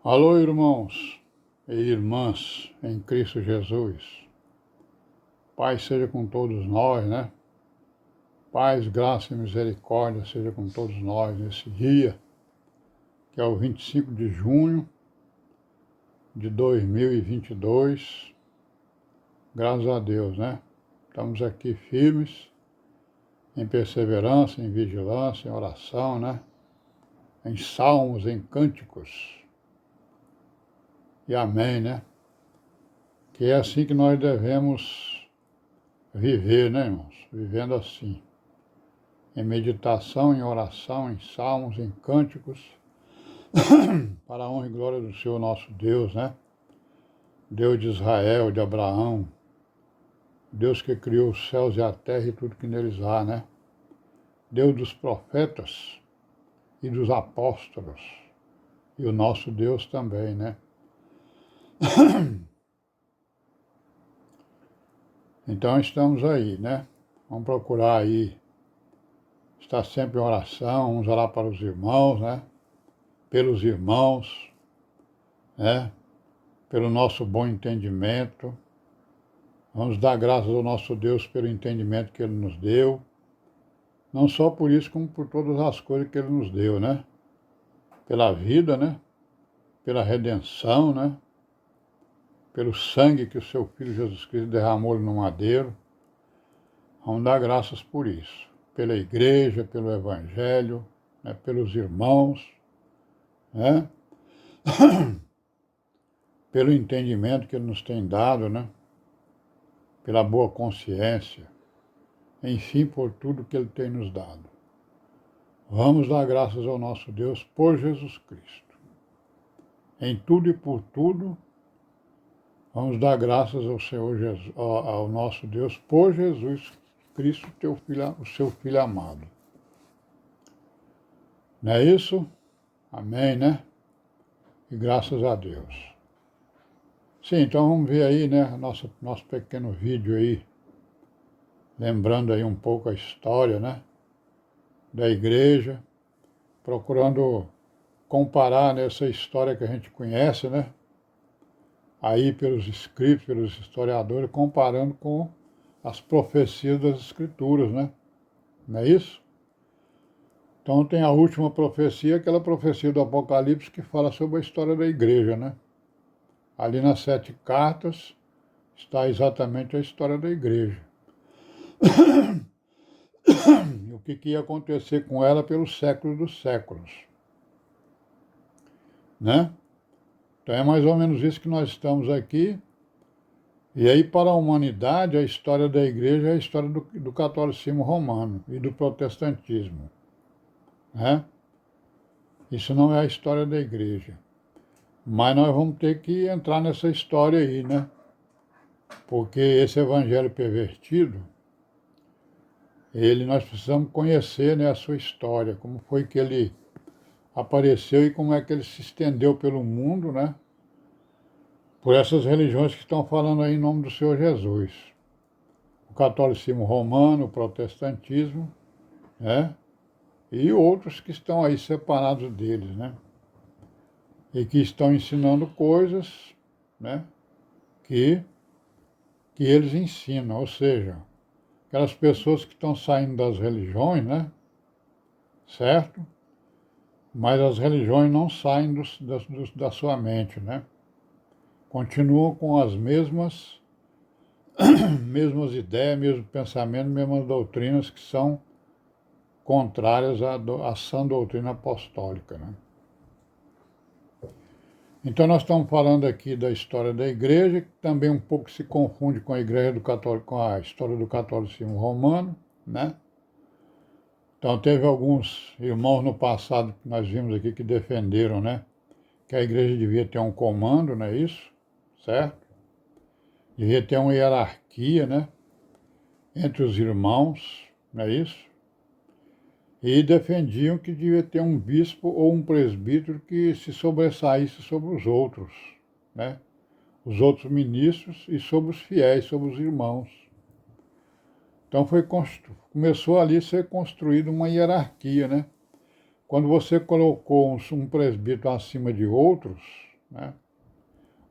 Alô, irmãos e irmãs em Cristo Jesus. Paz seja com todos nós, né? Paz, graça e misericórdia seja com todos nós nesse dia, que é o 25 de junho de 2022. Graças a Deus, né? Estamos aqui firmes, em perseverança, em vigilância, em oração, né? Em salmos, em cânticos. E amém, né? Que é assim que nós devemos viver, né, irmãos? Vivendo assim. Em meditação, em oração, em salmos, em cânticos, para a honra e glória do Senhor nosso Deus, né? Deus de Israel, de Abraão, Deus que criou os céus e a terra e tudo que neles há, né? Deus dos profetas e dos apóstolos, e o nosso Deus também, né? Então estamos aí, né? Vamos procurar aí estar sempre em oração, vamos orar para os irmãos, né? Pelos irmãos, né? Pelo nosso bom entendimento. Vamos dar graças ao nosso Deus pelo entendimento que Ele nos deu. Não só por isso, como por todas as coisas que Ele nos deu, né? Pela vida, né? Pela redenção, né? Pelo sangue que o Seu Filho Jesus Cristo derramou no madeiro. Vamos dar graças por isso. Pela igreja, pelo Evangelho, né? Pelos irmãos, né? Pelo entendimento que Ele nos tem dado, né? Pela boa consciência. Enfim, por tudo que Ele tem nos dado. Vamos dar graças ao nosso Deus por Jesus Cristo. Em tudo e por tudo, vamos dar graças ao Senhor Jesus, ao nosso Deus por Jesus Cristo, teu filho, o seu Filho amado. Não é isso? Amém, né? E graças a Deus. Sim, então vamos ver aí, né, nosso pequeno vídeo aí, lembrando aí um pouco a história, né, da igreja, procurando comparar nessa história que a gente conhece, né, aí pelos escritos, pelos historiadores, comparando com as profecias das Escrituras, né? Não é isso? Então tem a última profecia, aquela profecia do Apocalipse que fala sobre a história da igreja, né? Ali nas 7 cartas está exatamente a história da igreja. E o que ia acontecer com ela pelos séculos dos séculos, né? Então é mais ou menos isso que nós estamos aqui. E aí, para a humanidade, a história da igreja é a história do catolicismo romano e do protestantismo, né? Isso não é a história da igreja. Mas nós vamos ter que entrar nessa história aí, né? Porque esse evangelho pervertido, nós precisamos conhecer, né, a sua história, como foi que ele apareceu e como é que ele se estendeu pelo mundo, né? Por essas religiões que estão falando aí em nome do Senhor Jesus. O catolicismo romano, o protestantismo, né? E outros que estão aí separados deles, né? E que estão ensinando coisas, né? Que eles ensinam, ou seja, aquelas pessoas que estão saindo das religiões, né? Certo? Mas as religiões não saem da sua mente, né? Continuam com as mesmas ideias, mesmos pensamentos, mesmas doutrinas que são contrárias à sã doutrina apostólica, né? Então nós estamos falando aqui da história da igreja, que também um pouco se confunde com a igreja do católico, com a história do catolicismo romano, né? Então teve alguns irmãos no passado que nós vimos aqui que defenderam, né, que a igreja devia ter um comando, não é isso? Certo? Devia ter uma hierarquia, né, entre os irmãos, não é isso? E defendiam que devia ter um bispo ou um presbítero que se sobressaísse sobre os outros, né? Os outros ministros e sobre os fiéis, sobre os irmãos. Então começou ali a ser construída uma hierarquia, né? Quando você colocou um presbítero acima de outros, né,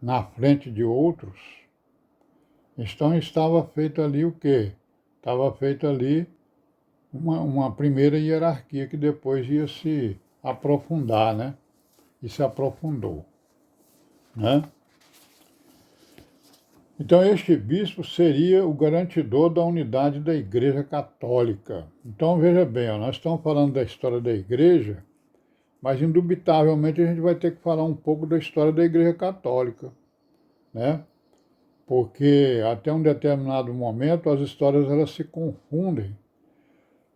na frente de outros, então estava feito ali o quê? Estava feito ali uma primeira hierarquia que depois ia se aprofundar, né? E se aprofundou, né? Então este bispo seria o garantidor da unidade da Igreja Católica. Então veja bem, ó, nós estamos falando da história da Igreja, mas indubitavelmente a gente vai ter que falar um pouco da história da Igreja Católica, né? Porque até um determinado momento as histórias elas se confundem,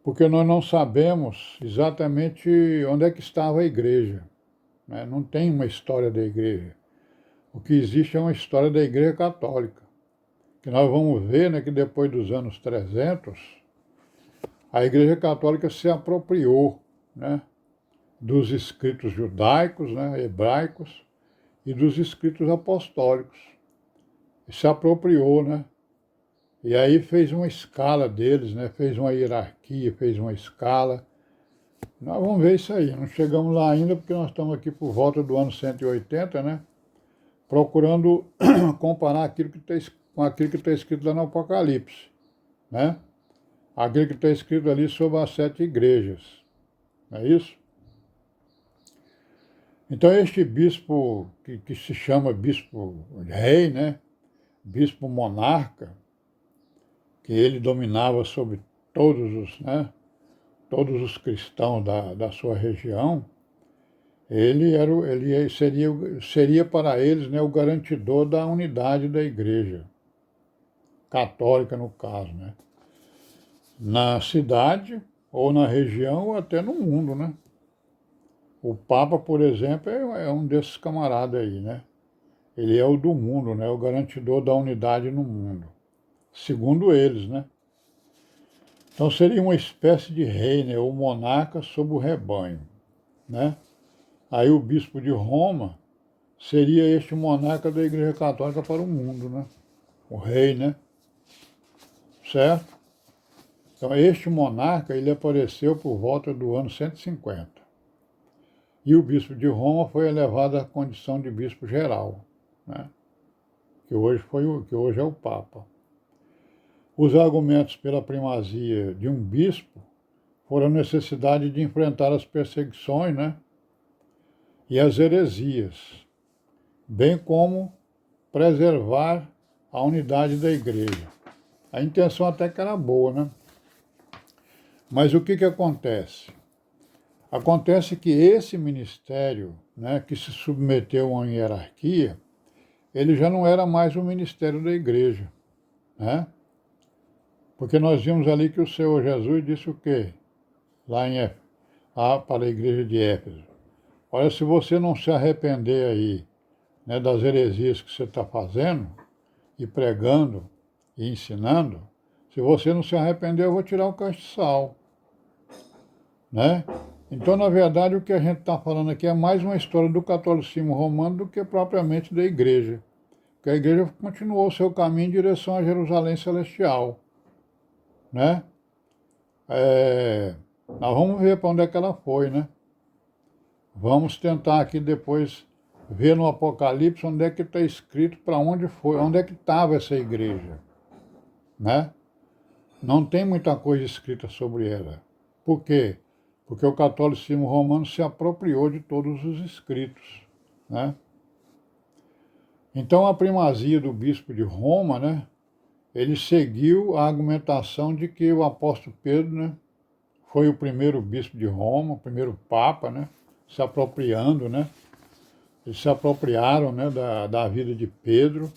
porque nós não sabemos exatamente onde é que estava a Igreja, né? Não tem uma história da Igreja. O que existe é uma história da Igreja Católica, que nós vamos ver, né, que depois dos anos 300, a Igreja Católica se apropriou, né, dos escritos judaicos, né, hebraicos, e dos escritos apostólicos. E se apropriou, né? E aí fez uma escala deles, né? Fez uma hierarquia, fez uma escala. Nós vamos ver isso aí. Não chegamos lá ainda porque nós estamos aqui por volta do ano 180, né? Procurando comparar aquilo que com aquilo que está escrito lá no Apocalipse, né? Aquilo que está escrito ali sobre as 7 igrejas. Não é isso? Então este bispo, que se chama bispo rei, né? Bispo monarca, que ele dominava sobre todos os, né? Todos os cristãos da sua região, ele seria para eles, né, o garantidor da unidade da igreja, católica no caso, né? Na cidade, ou na região, ou até no mundo, né? O Papa, por exemplo, é um desses camaradas aí, né? Ele é o do mundo, né? O garantidor da unidade no mundo, segundo eles, né? Então seria uma espécie de rei, né? Ou monarca sobre o rebanho, né? Aí o bispo de Roma seria este monarca da Igreja Católica para o mundo, né? O rei, né? Certo? Então este monarca, ele apareceu por volta do ano 150. E o bispo de Roma foi elevado à condição de bispo geral, né? Que hoje é o Papa. Os argumentos pela primazia de um bispo foram a necessidade de enfrentar as perseguições, né? E as heresias, bem como preservar a unidade da igreja. A intenção até que era boa, né? Mas o que acontece? Acontece que esse ministério, né, que se submeteu a uma hierarquia, ele já não era mais o ministério da igreja, né? Porque nós vimos ali que o Senhor Jesus disse o quê? Lá em Éfeso, para a igreja de Éfeso. Olha, se você não se arrepender aí, né, das heresias que você está fazendo, e pregando, e ensinando, se você não se arrepender, eu vou tirar o castiçal, né? Então, na verdade, o que a gente está falando aqui é mais uma história do catolicismo romano do que propriamente da igreja. Porque a igreja continuou o seu caminho em direção a Jerusalém Celestial, né? Nós vamos ver para onde é que ela foi, né? Vamos tentar aqui depois ver no Apocalipse onde é que está escrito para onde foi, onde é que estava essa igreja, né? Não tem muita coisa escrita sobre ela. Por quê? Porque o catolicismo romano se apropriou de todos os escritos, né? Então a primazia do bispo de Roma, né? Ele seguiu a argumentação de que o apóstolo Pedro, né, foi o primeiro bispo de Roma, o primeiro papa, né? Se apropriando, né? Eles se apropriaram, né, da vida de Pedro,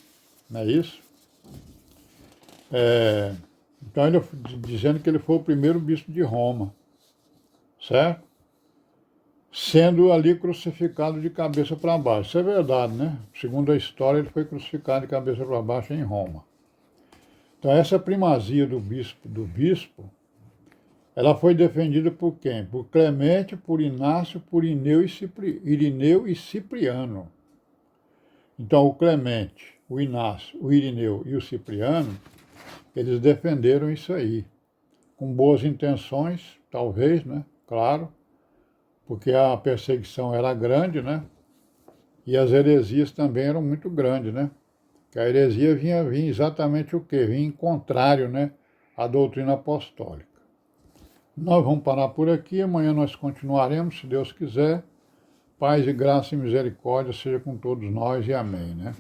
não é isso? Então ele dizendo que ele foi o primeiro bispo de Roma, certo? Sendo ali crucificado de cabeça para baixo. Isso é verdade, né? Segundo a história, ele foi crucificado de cabeça para baixo em Roma. Então essa primazia do bispo, ela foi defendida por quem? Por Clemente, por Inácio, por Irineu e Cipriano. Então o Clemente, o Inácio, o Irineu e o Cipriano, eles defenderam isso aí, com boas intenções, talvez, né? Claro, porque a perseguição era grande, né? E as heresias também eram muito grandes, né? Que a heresia vinha exatamente o quê? Vinha em contrário, né, à doutrina apostólica. Nós vamos parar por aqui, amanhã nós continuaremos, se Deus quiser. Paz e graça e misericórdia seja com todos nós e amém, né?